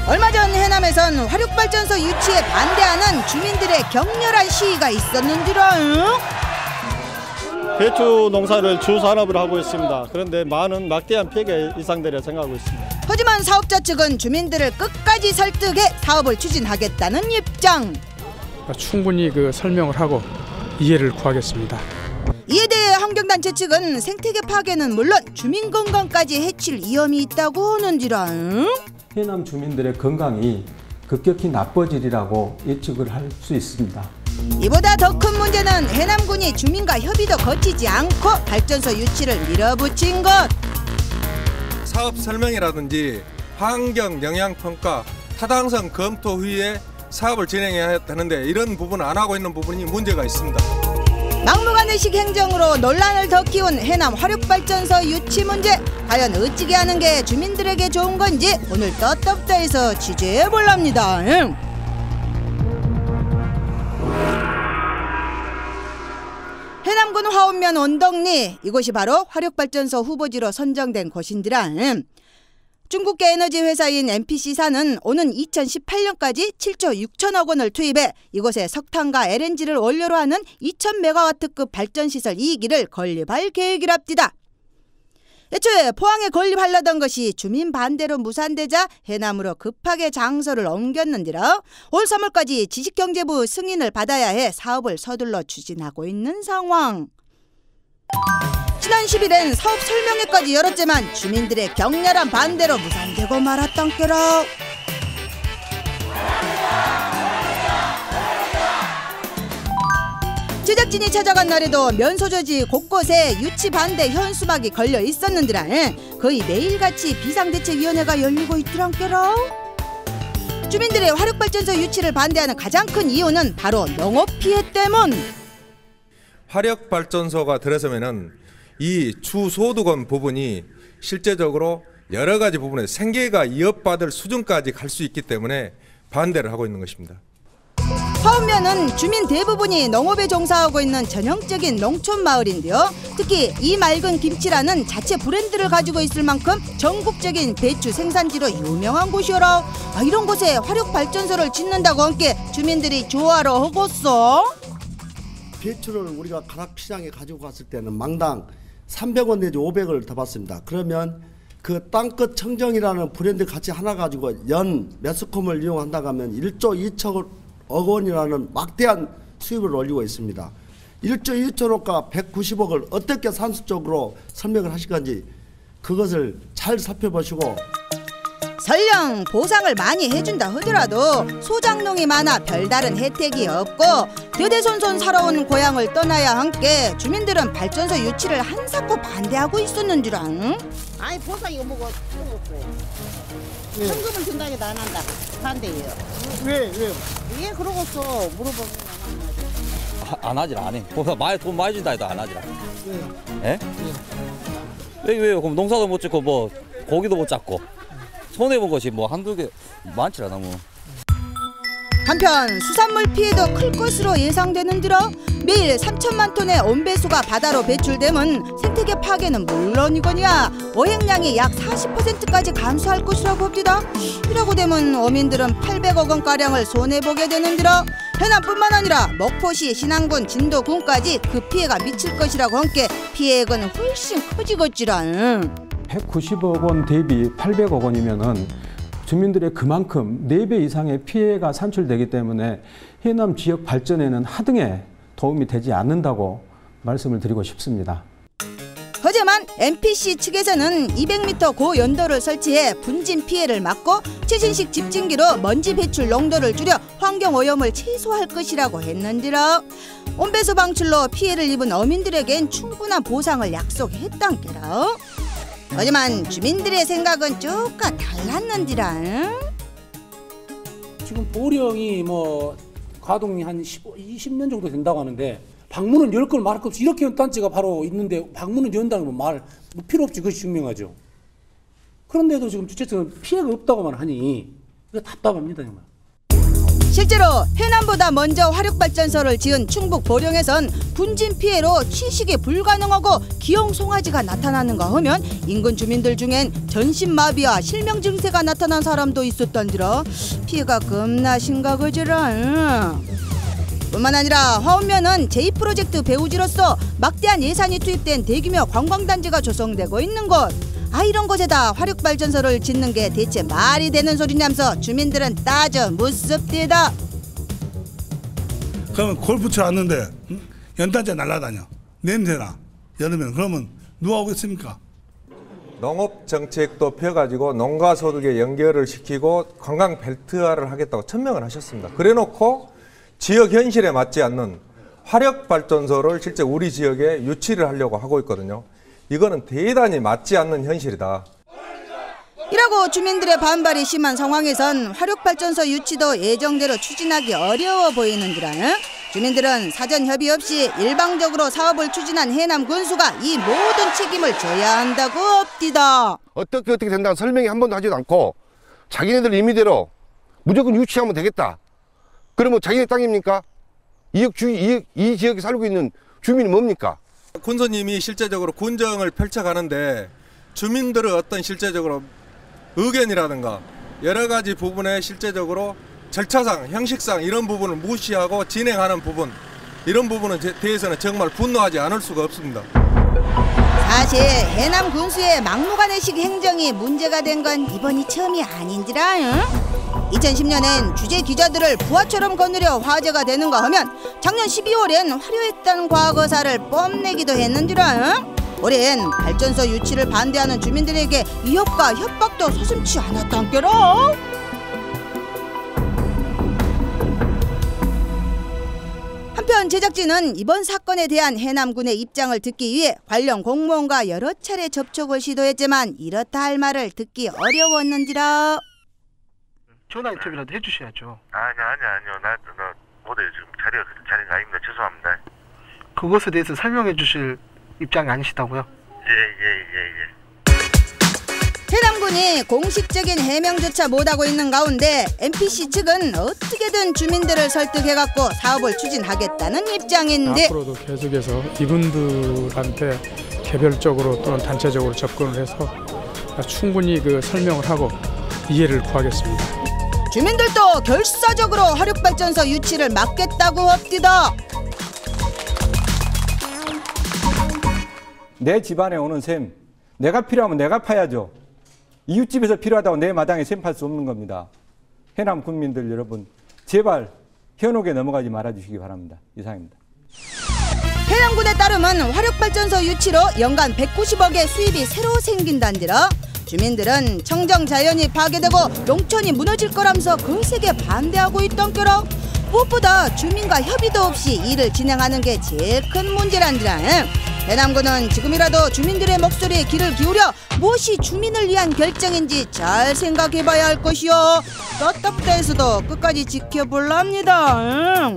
얼마 전 해남에선 화력발전소 유치에 반대하는 주민들의 격렬한 시위가 있었는지라. 배추 농사를 주 산업으로 하고 있습니다. 그런데 많은 막대한 피해가 예상되려 생각하고 있습니다. 하지만 사업자 측은 주민들을 끝까지 설득해 사업을 추진하겠다는 입장. 충분히 설명을 하고 이해를 구하겠습니다. 이에 대해 환경단체 측은 생태계 파괴는 물론 주민 건강까지 해칠 위험이 있다고 하는지라. 해남 주민들의 건강이 급격히 나빠지리라고 예측을 할 수 있습니다. 이보다 더 큰 문제는 해남군이 주민과 협의도 거치지 않고 발전소 유치를 밀어붙인 것. 사업 설명이라든지 환경 영향 평가, 타당성 검토 후에 사업을 진행해야 되는데 이런 부분 안 하고 있는 부분이 문제가 있습니다. 막무가내식 행정으로 논란을 더 키운 해남 화력발전소 유치 문제. 과연 어찌게 하는 게 주민들에게 좋은 건지 오늘 떳떳다에서 취재해볼랍니다. 해남군 화원면 원덕리, 이곳이 바로 화력발전소 후보지로 선정된 곳인지라. 중국계 에너지 회사인 MPC사는 오는 2018년까지 7조 6천억 원을 투입해 이곳에 석탄과 LNG를 원료로 하는 2000메가와트급 발전시설 2기를 건립할 계획이랍니다. 애초에 포항에 건립하려던 것이 주민 반대로 무산되자 해남으로 급하게 장소를 옮겼는데라. 올 3월까지 지식경제부 승인을 받아야 해 사업을 서둘러 추진하고 있는 상황. 지난 10일엔 사업 설명회까지 열었지만 주민들의 격렬한 반대로 무산되고 말았단께라. 제작진이 찾아간 날에도 면소저지 곳곳에 유치 반대 현수막이 걸려 있었는데라. 거의 매일같이 비상대책위원회가 열리고 있더란께라. 주민들의 화력발전소 유치를 반대하는 가장 큰 이유는 바로 농업 피해 때문. 화력발전소가 들어서면은 이 주소득원 부분이 실제적으로 여러 가지 부분에 생계가 이어받을 수준까지 갈 수 있기 때문에 반대를 하고 있는 것입니다. 화원면은 주민 대부분이 농업에 종사하고 있는 전형적인 농촌 마을인데요. 특히 이 맑은 김치라는 자체 브랜드를 가지고 있을 만큼 전국적인 배추 생산지로 유명한 곳이어라. 이런 곳에 화력발전소를 짓는다고 함께 주민들이 좋아라 하겠어. 배추를 우리가 가락시장에 가지고 갔을 때는 망당 300원 내지 500원을 더 받습니다. 그러면 그 땅끝 청정이라는 브랜드 같이 하나 가지고 연 매스컴을 이용한다고 하면 1조 2천억 원이라는 막대한 수입을 올리고 있습니다. 1조 2천억과 190억을 어떻게 산수적으로 설명을 하실 건지 그것을 잘 살펴보시고. 설령 보상을 많이 해준다 하더라도 소작농이 많아 별다른 혜택이 없고 대대손손 살아온 고향을 떠나야 함께 주민들은 발전소 유치를 한사코 반대하고 있었는지랑. 아니 보상 이거 뭐고 현금을 준다고 해도 안 한다. 반대예요. 왜요? 예 그러고서 물어보면 안 하지라 안 해. 보상 돈 많이 준다 해도 안 하지라. 예? 왜요? 그럼 농사도 못 짓고 뭐 고기도 못 잡고 손해본 것이 뭐 한두 개 많지라 너무. 한편 수산물 피해도 클 것으로 예상되는지라. 매일 3천만 톤의 온배수가 바다로 배출되면 생태계 파괴는 물론이거니와 어획량이 약 40%까지 감소할 것이라고 합니다. 이라고 되면 어민들은 800억 원가량을 손해보게 되는지라. 해남뿐만 아니라 먹포시, 신안군, 진도군까지 그 피해가 미칠 것이라고 함께 피해액은 훨씬 커지겠지라. 190억 원 대비 800억 원이면은 주민들의 그만큼 4배 이상의 피해가 산출되기 때문에 해남 지역 발전에는 하등에 도움이 되지 않는다고 말씀을 드리고 싶습니다. 하지만 MPC 측에서는 200m 고연도를 설치해 분진 피해를 막고 최신식 집진기로 먼지 배출 농도를 줄여 환경오염을 최소화할 것이라고 했는지라. 온배수 방출로 피해를 입은 어민들에겐 충분한 보상을 약속했단께라. 하지만 주민들의 생각은 조금 달랐는지라. 지금 보령이 뭐 가동이 한 20년 정도 된다고 하는데 방문은 열 걸 말할 것 없이 이렇게 단지가 바로 있는데 방문은 연다는 건 말 필요 없지. 그것이 증명하죠. 그런데도 지금 주최 측은 피해가 없다고만 하니 이거 답답합니다 정말. 실제로 해남보다 먼저 화력발전소를 지은 충북 보령에선 분진 피해로 취식이 불가능하고 기형 송아지가 나타나는가 하면 인근 주민들 중엔 전신마비와 실명 증세가 나타난 사람도 있었던지라 피해가 겁나 심각하지라. 뿐만 아니라 화운면은 제2프로젝트 배후지로서 막대한 예산이 투입된 대규모 관광단지가 조성되고 있는 곳. 이런 곳에다 화력발전소를 짓는 게 대체 말이 되는 소리냐면서 주민들은 따져 묻습니다. 그러면 골프쳐 왔는데 연탄재 날아다녀. 냄새나. 여름에는 그러면 누가 오겠습니까? 농업 정책도 펴가지고 농가 소득에 연결을 시키고 관광 벨트화를 하겠다고 천명을 하셨습니다. 그래놓고 지역 현실에 맞지 않는 화력발전소를 실제 우리 지역에 유치를 하려고 하고 있거든요. 이거는 대단히 맞지 않는 현실이다. 이라고 주민들의 반발이 심한 상황에선 화력발전소 유치도 예정대로 추진하기 어려워 보이는지라는 주민들은 사전 협의 없이 일방적으로 사업을 추진한 해남 군수가 이 모든 책임을 져야 한다고 업디다. 어떻게 된다는 설명이 한 번도 하지도 않고 자기네들 임의대로 무조건 유치하면 되겠다. 그러면 자기네 땅입니까? 이 지역에 살고 있는 주민이 뭡니까? 군수님이 실제적으로 군정을 펼쳐가는데 주민들의 어떤 실제적으로 의견이라든가 여러 가지 부분에 실제적으로 절차상, 형식상 이런 부분을 무시하고 진행하는 부분, 이런 부분에 대해서는 정말 분노하지 않을 수가 없습니다. 사실 해남 군수의 막무가내식 행정이 문제가 된 건 이번이 처음이 아닌지라. 2010년엔 주재 기자들을 부하처럼 거느려 화제가 되는가 하면 작년 12월엔 화려했던 과거사를 뽐내기도 했는지라. 올해엔 발전소 유치를 반대하는 주민들에게 위협과 협박도 서슴지 않았단께로. 한편 제작진은 이번 사건에 대한 해남군의 입장을 듣기 위해 관련 공무원과 여러 차례 접촉을 시도했지만 이렇다 할 말을 듣기 어려웠는지라. 전화 인터뷰라도 해주셔야죠. 아니요. 나 못해요. 지금 자리가 아닙니다. 죄송합니다. 그것에 대해서 설명해 주실 입장이 아니시다고요? 예. 해남군이 공식적인 해명조차 못하고 있는 가운데 NPC 측은 어떻게든 주민들을 설득해갖고 사업을 추진하겠다는 입장인데 앞으로도 계속해서 이분들한테 개별적으로 또는 단체적으로 접근을 해서 충분히 설명을 하고 이해를 구하겠습니다. 주민들도 결사적으로 화력발전소 유치를 막겠다고 합디다. 내 집안에 오는 샘, 내가 필요하면 내가 파야죠. 이웃집에서 필요하다고 내 마당에 샘 팔 수 없는 겁니다. 해남 국민들 여러분, 제발 현혹에 넘어가지 말아주시기 바랍니다. 이상입니다. 해남군에 따르면 화력발전소 유치로 연간 190억의 수입이 새로 생긴다는데라. 주민들은 청정 자연이 파괴되고 농촌이 무너질 거라면서 거세게 반대하고 있던께로. 무엇보다 주민과 협의도 없이 일을 진행하는 게 제일 큰 문제란지라. 해남군은 지금이라도 주민들의 목소리에 귀를 기울여 무엇이 주민을 위한 결정인지 잘 생각해봐야 할 것이요. 떳떳해서도 끝까지 지켜볼랍니다.